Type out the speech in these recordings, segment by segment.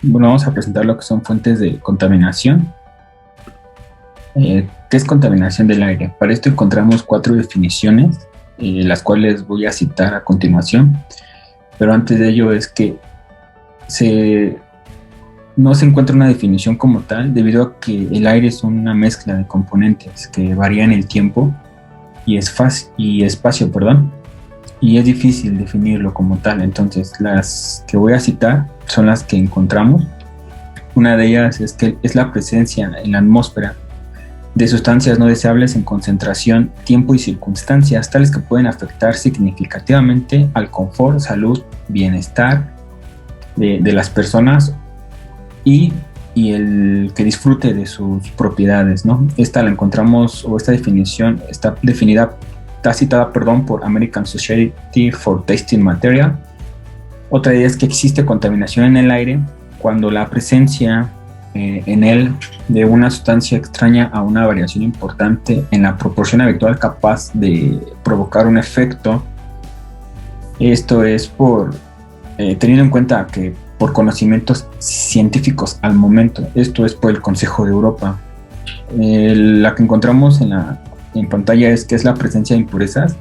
Bueno, vamos a presentar lo que son fuentes de contaminación. ¿Qué es contaminación del aire? Para esto encontramos 4 definiciones, las cuales voy a citar a continuación. Pero antes de ello es que no se encuentra una definición como tal, debido a que el aire es una mezcla de componentes que varían en el tiempo y espacio, y es difícil definirlo como tal. Entonces, las que voy a citar son las que encontramos. Una de ellas es que es la presencia en la atmósfera de sustancias no deseables en concentración, tiempo y circunstancias tales que pueden afectar significativamente al confort, salud, bienestar de las personas y el que disfrute de sus propiedades, ¿no? Esta la encontramos, o esta definición está citada por American Society for Testing Material. Otra idea es que existe contaminación en el aire cuando la presencia en él de una sustancia extraña a una variación importante en la proporción habitual capaz de provocar un efecto. Esto es teniendo en cuenta que por conocimientos científicos al momento, esto es por el Consejo de Europa. La que encontramos en pantalla es que es la presencia de impurezas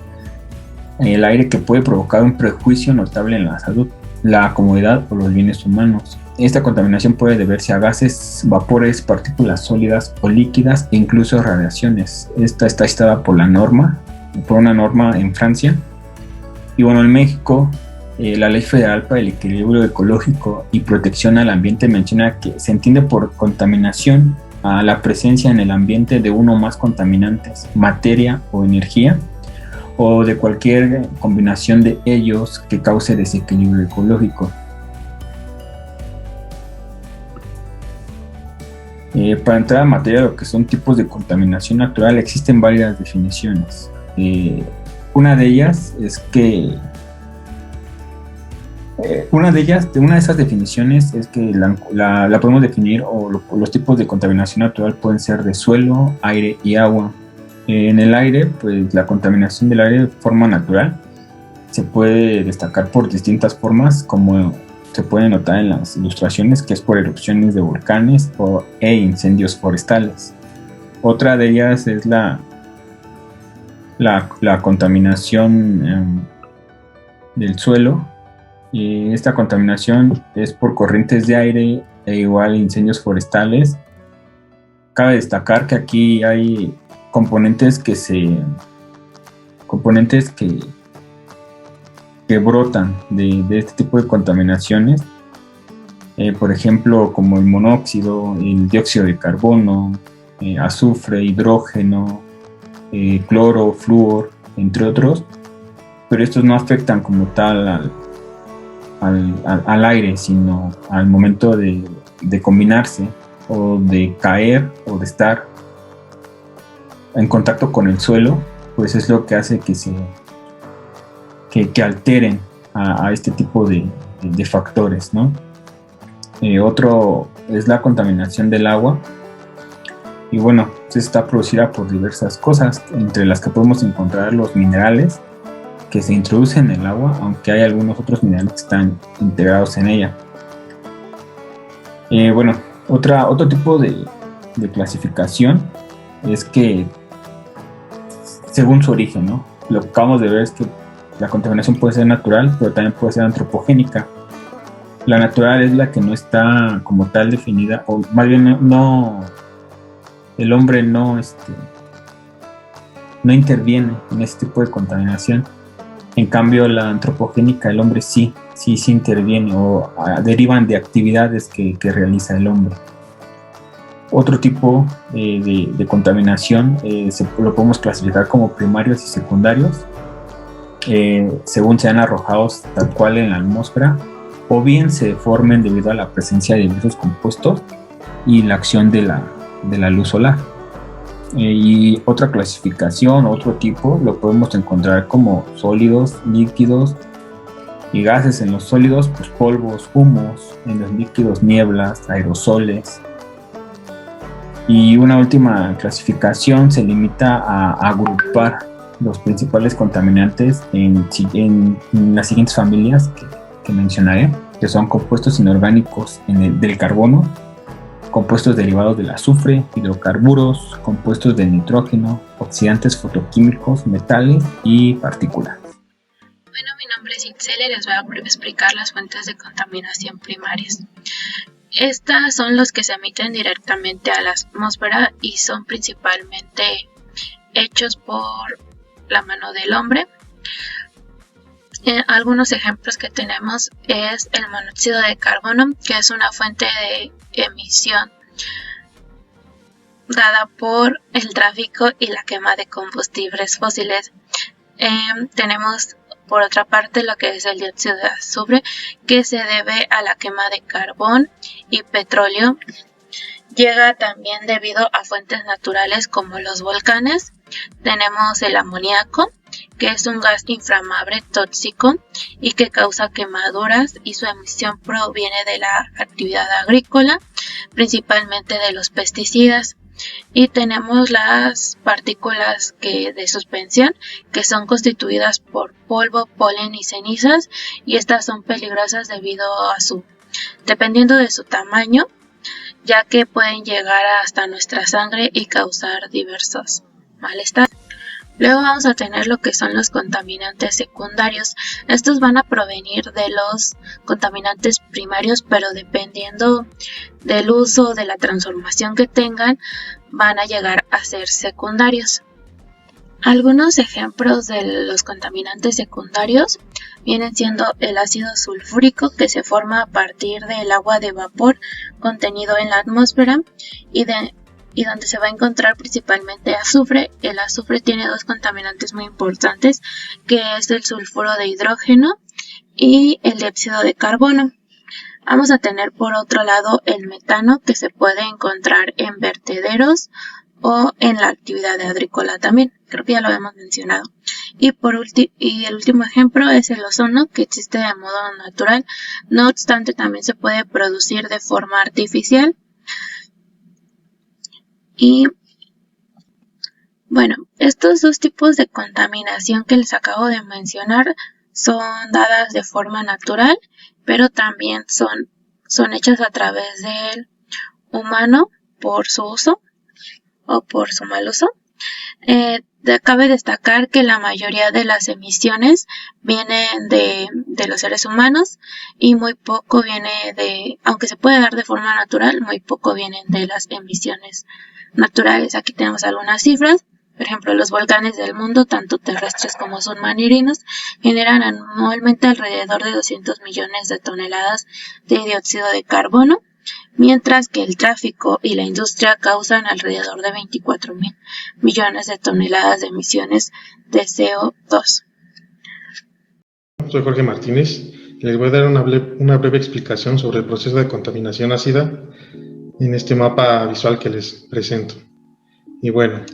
en el aire que puede provocar un prejuicio notable en la salud, la comodidad o los bienes humanos. Esta contaminación puede deberse a gases, vapores, partículas sólidas o líquidas e incluso radiaciones. Esta está citada por una norma en Francia. Y bueno, en México, la Ley Federal para el Equilibrio Ecológico y Protección al Ambiente menciona que se entiende por contaminación a la presencia en el ambiente de uno o más contaminantes, materia o energía, o de cualquier combinación de ellos que cause desequilibrio ecológico. Para entrar a materia de lo que son tipos de contaminación natural, existen varias definiciones. Una de ellas es que una de esas definiciones es que la podemos definir, los tipos de contaminación natural pueden ser de suelo, aire y agua. En el aire, pues la contaminación del aire de forma natural se puede destacar por distintas formas, como se puede notar en las ilustraciones, que es por erupciones de volcanes e incendios forestales. Otra de ellas es la contaminación del suelo. Esta contaminación es por corrientes de aire e igual incendios forestales. Cabe destacar que aquí hay componentes que brotan de este tipo de contaminaciones, por ejemplo, como el monóxido, el dióxido de carbono, azufre, hidrógeno, cloro, flúor, entre otros, pero estos no afectan como tal al aire, sino al momento de combinarse o de caer o de estar en contacto con el suelo, pues es lo que hace que alteren a este tipo de factores, ¿no? Otro es la contaminación del agua. Y bueno, está producida por diversas cosas, entre las que podemos encontrar los minerales que se introducen en el agua, aunque hay algunos otros minerales que están integrados en ella. Bueno, otro tipo de clasificación es que según su origen, ¿no? Lo que acabamos de ver es que la contaminación puede ser natural, pero también puede ser antropogénica. La natural es la que no está como tal definida, o más bien el hombre no interviene en este tipo de contaminación. En cambio, la antropogénica, el hombre sí interviene, o derivan de actividades que realiza el hombre. Otro tipo de contaminación lo podemos clasificar como primarios y secundarios, según sean arrojados tal cual en la atmósfera, o bien se formen debido a la presencia de diversos compuestos y la acción de la luz solar. Y otra clasificación, otro tipo, lo podemos encontrar como sólidos, líquidos y gases. En los sólidos, pues polvos, humos; en los líquidos, nieblas, aerosoles. Y una última clasificación se limita a agrupar los principales contaminantes en las siguientes familias que mencionaré. que son compuestos inorgánicos del carbono, compuestos derivados del azufre, hidrocarburos, compuestos del nitrógeno, oxidantes fotoquímicos, metales y partículas. Bueno, mi nombre es Itzel y les voy a explicar las fuentes de contaminación primarias. Estas son los que se emiten directamente a la atmósfera y son principalmente hechos por la mano del hombre. Algunos ejemplos que tenemos es el monóxido de carbono, que es una fuente de emisión dada por el tráfico y la quema de combustibles fósiles. Tenemos por otra parte lo que es el dióxido de azufre, que se debe a la quema de carbón y petróleo. Llega también debido a fuentes naturales como los volcanes. Tenemos el amoníaco, que es un gas inflamable tóxico y que causa quemaduras, y su emisión proviene de la actividad agrícola, principalmente de los pesticidas. Y tenemos las partículas de suspensión, que son constituidas por polvo, polen y cenizas, y estas son peligrosas dependiendo de su tamaño, ya que pueden llegar hasta nuestra sangre y causar diversos malestares. Luego vamos a tener lo que son los contaminantes secundarios. Estos van a provenir de los contaminantes primarios, pero dependiendo del uso o de la transformación que tengan, van a llegar a ser secundarios. Algunos ejemplos de los contaminantes secundarios vienen siendo el ácido sulfúrico, que se forma a partir del agua de vapor contenido en la atmósfera y donde se va a encontrar principalmente azufre. El azufre tiene dos contaminantes muy importantes, que es el sulfuro de hidrógeno y el dióxido de carbono. Vamos a tener por otro lado el metano, que se puede encontrar en vertederos o en la actividad agrícola también. Creo que ya lo habíamos mencionado. Y el último ejemplo es el ozono, que existe de modo natural. No obstante, también se puede producir de forma artificial. Y bueno, estos dos tipos de contaminación que les acabo de mencionar son dadas de forma natural, pero también son hechas a través del humano por su uso o por su mal uso. Cabe destacar que la mayoría de las emisiones vienen de los seres humanos y muy poco aunque se puede dar de forma natural, muy poco vienen de las emisiones naturales. Aquí tenemos algunas cifras. Por ejemplo, los volcanes del mundo, tanto terrestres como submarinos, generan anualmente alrededor de 200 millones de toneladas de dióxido de carbono, mientras que el tráfico y la industria causan alrededor de 24.000 millones de toneladas de emisiones de CO2. Soy Jorge Martínez y les voy a dar una breve explicación sobre el proceso de contaminación ácida en este mapa visual que les presento. Y bueno,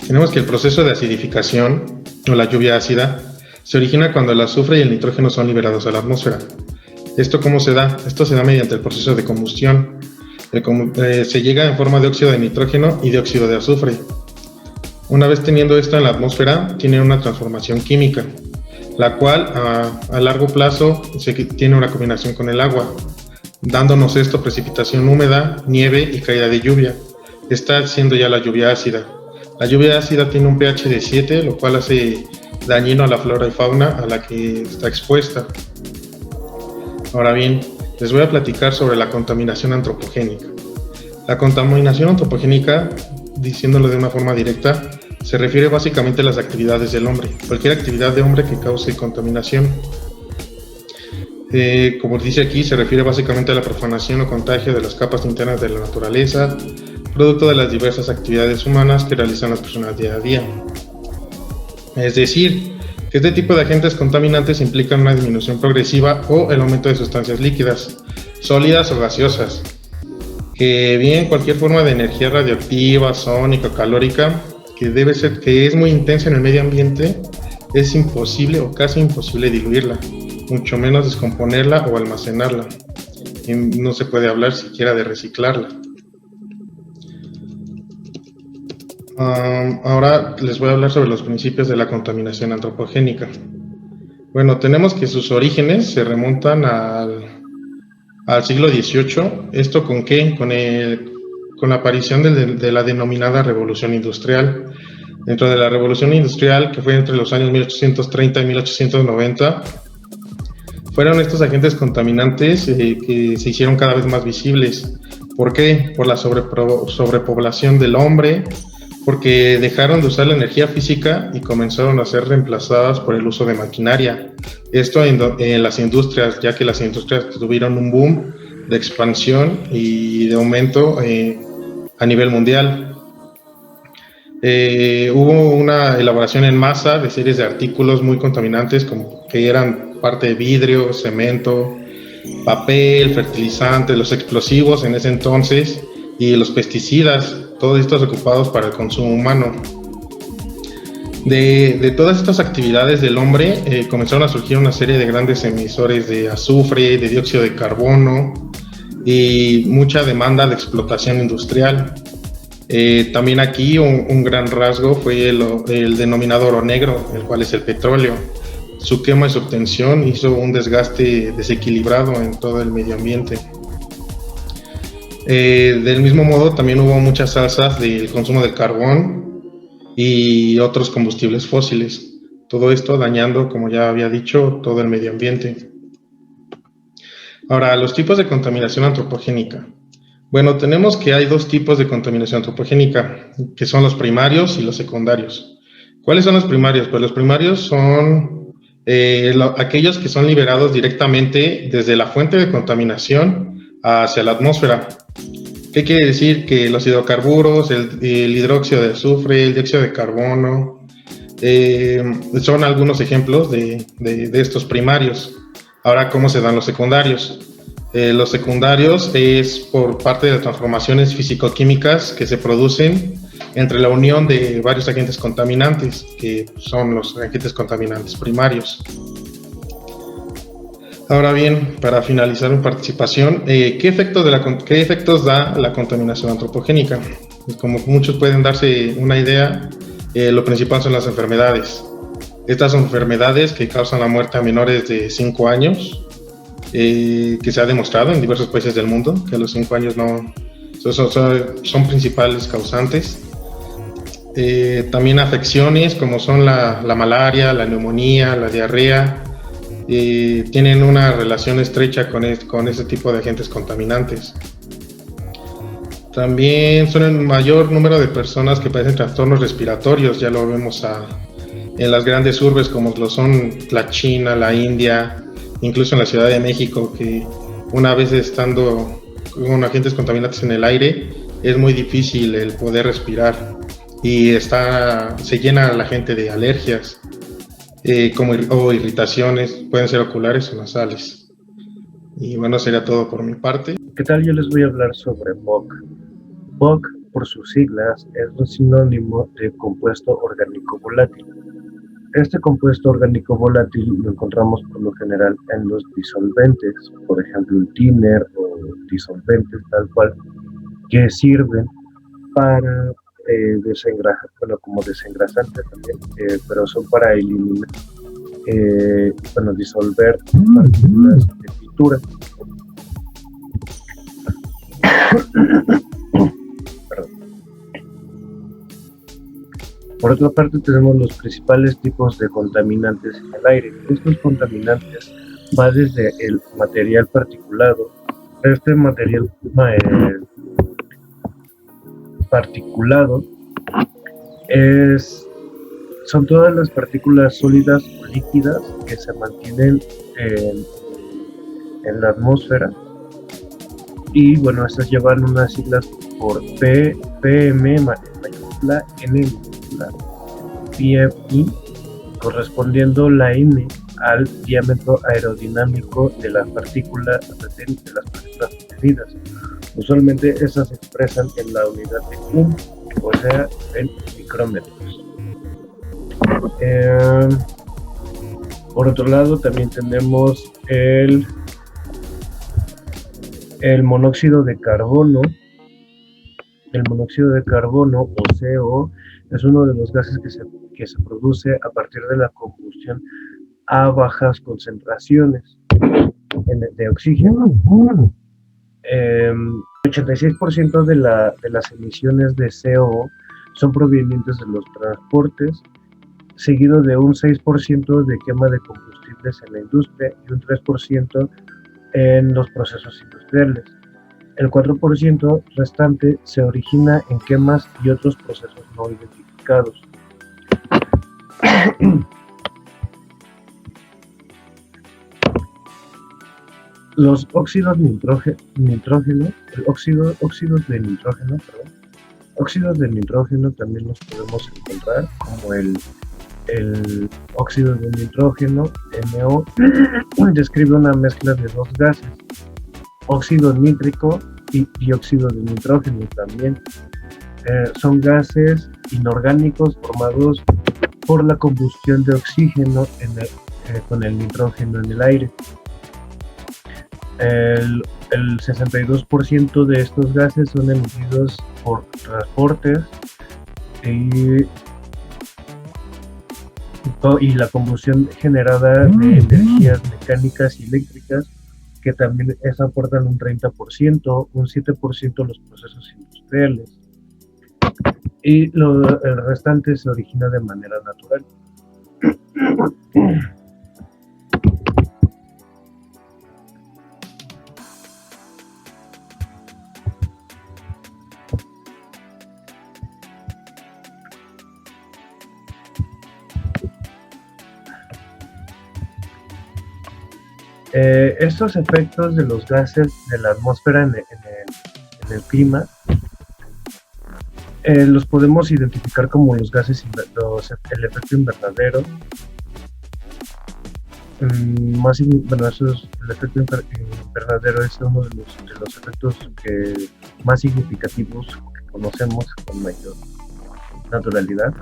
tenemos que el proceso de acidificación o la lluvia ácida se origina cuando el azufre y el nitrógeno son liberados a la atmósfera. ¿Esto cómo se da? Esto se da mediante el proceso de combustión. Se llega en forma de óxido de nitrógeno y dióxido de azufre. Una vez teniendo esto en la atmósfera, tiene una transformación química, la cual a largo plazo tiene una combinación con el agua, dándonos esto precipitación húmeda, nieve y caída de lluvia. Está siendo ya la lluvia ácida. La lluvia ácida tiene un pH de 7, lo cual hace dañino a la flora y fauna a la que está expuesta. Ahora bien, les voy a platicar sobre la contaminación antropogénica. La contaminación antropogénica, diciéndolo de una forma directa, se refiere básicamente a las actividades del hombre, cualquier actividad de hombre que cause contaminación. Como dice aquí, se refiere básicamente a la profanación o contagio de las capas internas de la naturaleza, producto de las diversas actividades humanas que realizan las personas día a día. Es decir, que este tipo de agentes contaminantes implican una disminución progresiva o el aumento de sustancias líquidas, sólidas o gaseosas, que bien cualquier forma de energía radioactiva, sónica o calórica, que es muy intensa en el medio ambiente, es imposible o casi imposible diluirla, mucho menos descomponerla o almacenarla. Y no se puede hablar siquiera de reciclarla. Ahora les voy a hablar sobre los principios de la contaminación antropogénica. Bueno, tenemos que sus orígenes se remontan al siglo XVIII. ¿Esto con qué? Con la aparición de la denominada Revolución Industrial. Dentro de la Revolución Industrial, que fue entre los años 1830 y 1890, fueron estos agentes contaminantes que se hicieron cada vez más visibles. ¿Por qué? Por la sobrepoblación del hombre, porque dejaron de usar la energía física y comenzaron a ser reemplazadas por el uso de maquinaria. Esto en las industrias, ya que las industrias tuvieron un boom de expansión y de aumento a nivel mundial. Hubo una elaboración en masa de series de artículos muy contaminantes, como que eran parte de vidrio, cemento, papel, fertilizantes, los explosivos en ese entonces y los pesticidas, todos estos ocupados para el consumo humano. De todas estas actividades del hombre comenzaron a surgir una serie de grandes emisores de azufre, de dióxido de carbono y mucha demanda de explotación industrial. También aquí un gran rasgo fue el denominado oro negro, el cual es el petróleo. Su quema y su obtención hizo un desgaste desequilibrado en todo el medio ambiente. Del mismo modo, también hubo muchas alzas del consumo del carbón y otros combustibles fósiles. Todo esto dañando, como ya había dicho, todo el medio ambiente. Ahora, los tipos de contaminación antropogénica. Bueno, tenemos que hay dos tipos de contaminación antropogénica, que son los primarios y los secundarios. ¿Cuáles son los primarios? Pues los primarios son aquellos que son liberados directamente desde la fuente de contaminación hacia la atmósfera. ¿Qué quiere decir? Que los hidrocarburos, el hidróxido de azufre, el dióxido de carbono, son algunos ejemplos de estos primarios. Ahora, ¿cómo se dan los secundarios? Los secundarios es por parte de transformaciones físico-químicas que se producen entre la unión de varios agentes contaminantes, que son los agentes contaminantes primarios. Ahora bien, para finalizar mi participación, ¿qué efectos da la contaminación antropogénica? Como muchos pueden darse una idea, lo principal son las enfermedades. Estas son enfermedades que causan la muerte a menores de 5 años, que se ha demostrado en diversos países del mundo, que a los 5 años no son principales causantes. También afecciones como son la malaria, la neumonía, la diarrea, tienen una relación estrecha con este tipo de agentes contaminantes. También son el mayor número de personas que padecen trastornos respiratorios, ya lo vemos en las grandes urbes como lo son la China, la India, incluso en la Ciudad de México, que una vez estando con agentes contaminantes en el aire, es muy difícil el poder respirar y se llena la gente de alergias o irritaciones, pueden ser oculares o nasales. Y bueno, sería todo por mi parte. ¿Qué tal? Yo les voy a hablar sobre BOC. BOC, por sus siglas, es un sinónimo de compuesto orgánico volátil. Este compuesto orgánico volátil lo encontramos por lo general en los disolventes, por ejemplo el thinner o disolventes tal cual, que sirven para desengrasar, bueno, como desengrasante también, pero son para eliminar, disolver partículas de pintura. Por otra parte, tenemos los principales tipos de contaminantes en el aire. Estos contaminantes van desde el material particulado. Este material particulado son todas las partículas sólidas o líquidas que se mantienen en la atmósfera. Y bueno, estas llevan unas siglas por PM mayúscula, N mayúscula, PMI, correspondiendo la N al diámetro aerodinámico de las partículas contenidas. Usualmente estas se expresan en la unidad de Ohm, o sea, en micrómetros. Por otro lado, también tenemos el monóxido de carbono. El monóxido de carbono, o CO, es uno de los gases que se produce a partir de la combustión a bajas concentraciones de oxígeno. 86% de las emisiones de CO son provenientes de los transportes, seguido de un 6% de quema de combustibles en la industria y un 3% en los procesos industriales. El 4% restante se origina en quemas y otros procesos no identificados. Los óxidos óxidos de nitrógeno también los podemos encontrar, como el óxido de nitrógeno, NO, describe una mezcla de dos gases, óxido nítrico y dióxido de nitrógeno también. Son gases inorgánicos formados por la combustión de oxígeno con el nitrógeno en el aire. El 62% de estos gases son emitidos por transportes y la combustión generada de energías mecánicas y eléctricas, que también aportan un 30%, un 7% los procesos industriales, y el restante se origina de manera natural. Estos efectos de los gases de la atmósfera en el clima los podemos identificar como los gases, el efecto invernadero. El efecto invernadero es uno de los efectos más significativos que conocemos con mayor naturalidad.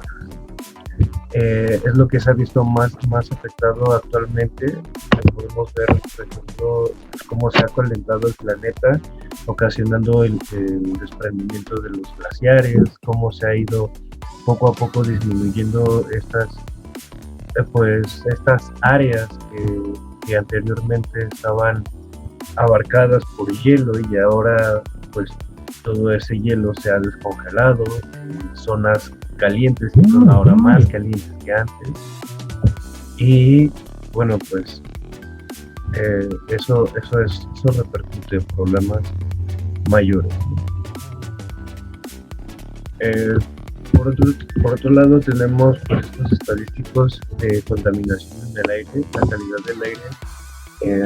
Es lo que se ha visto más afectado actualmente. Podemos ver, por ejemplo, cómo se ha calentado el planeta, ocasionando el desprendimiento de los glaciares, cómo se ha ido poco a poco disminuyendo estas áreas que anteriormente estaban abarcadas por hielo, y ahora pues todo ese hielo se ha descongelado. Zonas calientes que son ahora más calientes que antes, y bueno, pues eso repercute en problemas mayores. Por otro lado, tenemos pues estos estadísticos de contaminación en el aire, la calidad del aire,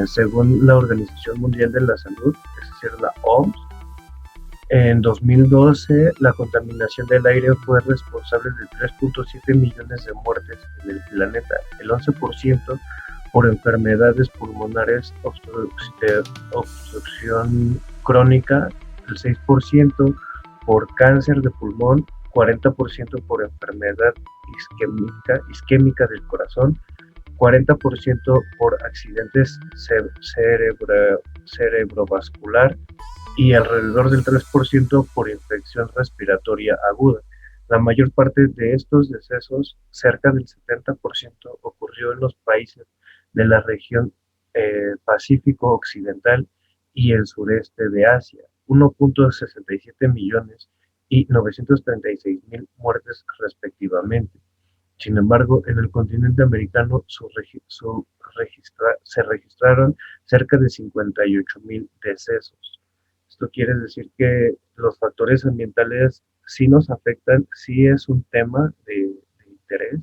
según la Organización Mundial de la Salud, es decir, la OMS. En 2012, la contaminación del aire fue responsable de 3.7 millones de muertes en el planeta, el 11% por enfermedades pulmonares, obstrucción crónica, el 6% por cáncer de pulmón, 40% por enfermedad isquémica del corazón, 40% por accidentes cerebrovascular, y alrededor del 3% por infección respiratoria aguda. La mayor parte de estos decesos, cerca del 70%, ocurrió en los países de la región Pacífico Occidental y el sureste de Asia, 1.67 millones y 936.000 muertes respectivamente. Sin embargo, en el continente americano se registraron cerca de 58.000 decesos. Esto quiere decir que los factores ambientales sí nos afectan, sí es un tema de interés.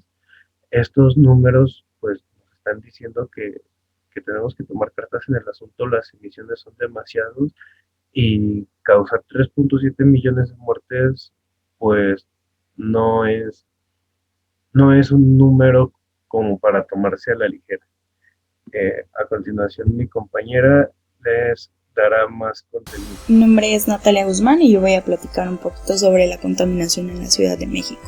Estos números pues nos están diciendo que tenemos que tomar cartas en el asunto. Las emisiones son demasiadas y causar 3.7 millones de muertes pues no es un número como para tomarse a la ligera. A continuación, mi compañera les dará más contenido. Mi nombre es Natalia Guzmán y yo voy a platicar un poquito sobre la contaminación en la Ciudad de México.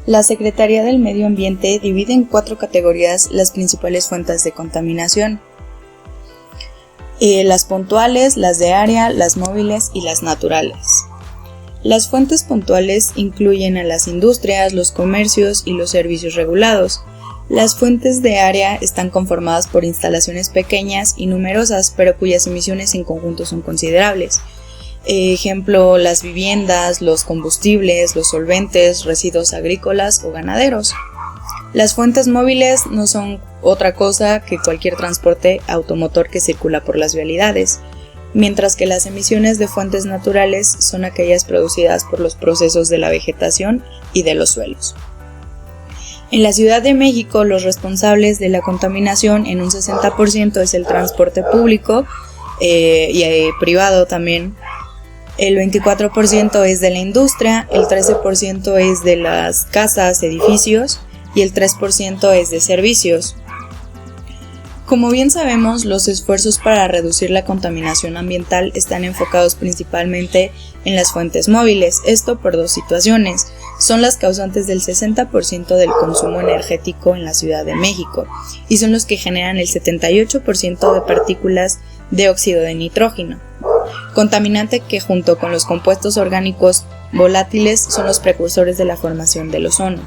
La Secretaría del Medio Ambiente divide en 4 categorías las principales fuentes de contaminación: las puntuales, las de área, las móviles y las naturales. Las fuentes puntuales incluyen a las industrias, los comercios y los servicios regulados, Las fuentes de área están conformadas por instalaciones pequeñas y numerosas, pero cuyas emisiones en conjunto son considerables. Ejemplo, las viviendas, los combustibles, los solventes, residuos agrícolas o ganaderos. Las fuentes móviles no son otra cosa que cualquier transporte automotor que circula por las vialidades, mientras que las emisiones de fuentes naturales son aquellas producidas por los procesos de la vegetación y de los suelos. En la Ciudad de México, los responsables de la contaminación en un 60% es el transporte público y privado también. El 24% es de la industria, el 13% es de las casas, edificios y el 3% es de servicios. Como bien sabemos, los esfuerzos para reducir la contaminación ambiental están enfocados principalmente en las fuentes móviles, esto por dos situaciones. Son las causantes del 60% del consumo energético en la Ciudad de México y son los que generan el 78% de partículas de óxido de nitrógeno, contaminante que junto con los compuestos orgánicos volátiles son los precursores de la formación del ozono.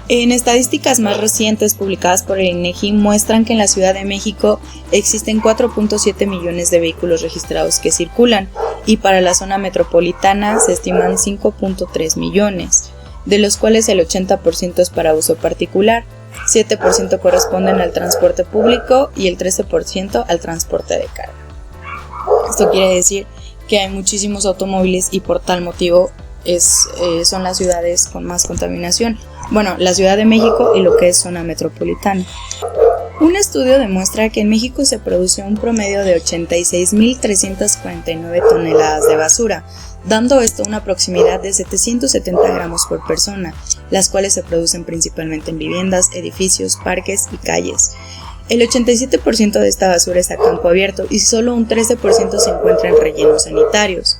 En estadísticas más recientes publicadas por el INEGI muestran que en la Ciudad de México existen 4.7 millones de vehículos registrados que circulan y para la zona metropolitana se estiman 5.3 millones, de los cuales el 80% es para uso particular, 7% corresponden al transporte público y el 13% al transporte de carga. Esto quiere decir que hay muchísimos automóviles y por tal motivo son las ciudades con más contaminación. Bueno, la Ciudad de México y lo que es zona metropolitana. Un estudio demuestra que en México se produce un promedio de 86.349 toneladas de basura, dando esto una proximidad de 770 gramos por persona, las cuales se producen principalmente en viviendas, edificios, parques y calles. El 87% de esta basura es a campo abierto y solo un 13% se encuentra en rellenos sanitarios.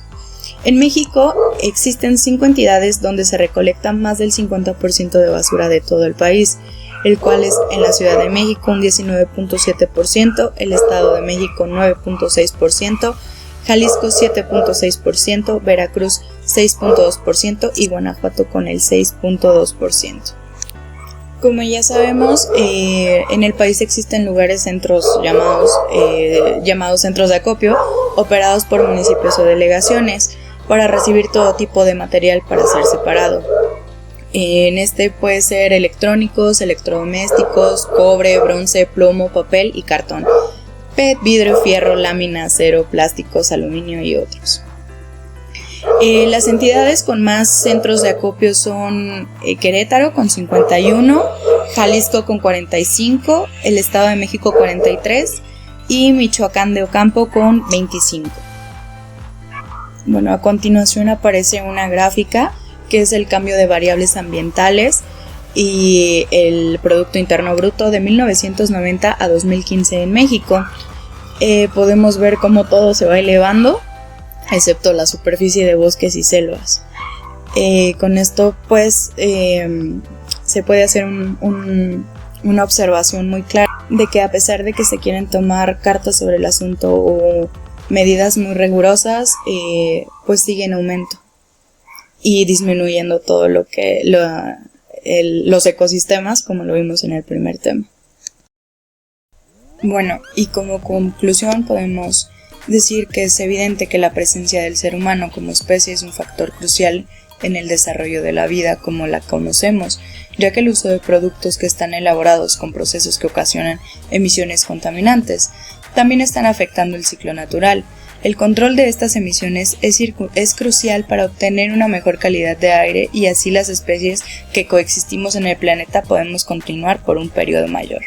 En México existen 5 entidades donde se recolecta más del 50% de basura de todo el país, el cual es en la Ciudad de México un 19.7%, el Estado de México 9.6%, Jalisco 7.6%, Veracruz 6.2% y Guanajuato con el 6.2%. Como ya sabemos, en el país existen centros llamados centros de acopio, operados por municipios o delegaciones, para recibir todo tipo de material para ser separado. En este puede ser electrónicos, electrodomésticos, cobre, bronce, plomo, papel y cartón, PET, vidrio, fierro, lámina, acero, plásticos, aluminio y otros. Las entidades con más centros de acopio son Querétaro con 51, Jalisco con 45, el Estado de México 43 y Michoacán de Ocampo con 25. Bueno, a continuación aparece una gráfica que es el cambio de variables ambientales y el Producto Interno Bruto de 1990 a 2015 en México. Podemos ver cómo todo se va elevando, excepto la superficie de bosques y selvas. Con esto pues se puede hacer una observación muy clara de que a pesar de que se quieren tomar cartas sobre el asunto o medidas muy rigurosas, pues sigue en aumento y disminuyendo todo lo que los ecosistemas, como lo vimos en el primer tema. Bueno, y como conclusión podemos decir que es evidente que la presencia del ser humano como especie es un factor crucial en el desarrollo de la vida como la conocemos, ya que el uso de productos que están elaborados con procesos que ocasionan emisiones contaminantes también están afectando el ciclo natural. El control de estas emisiones es crucial para obtener una mejor calidad de aire y así las especies que coexistimos en el planeta podemos continuar por un periodo mayor.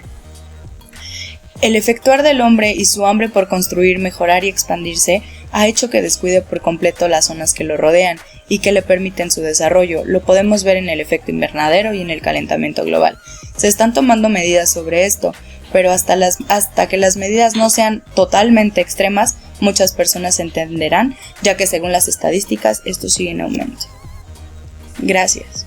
El efectuar del hombre y su hambre por construir, mejorar y expandirse ha hecho que descuide por completo las zonas que lo rodean y que le permiten su desarrollo. Lo podemos ver en el efecto invernadero y en el calentamiento global. Se están tomando medidas sobre esto, pero hasta que las medidas no sean totalmente extremas, muchas personas entenderán, ya que según las estadísticas esto sigue en aumento. Gracias.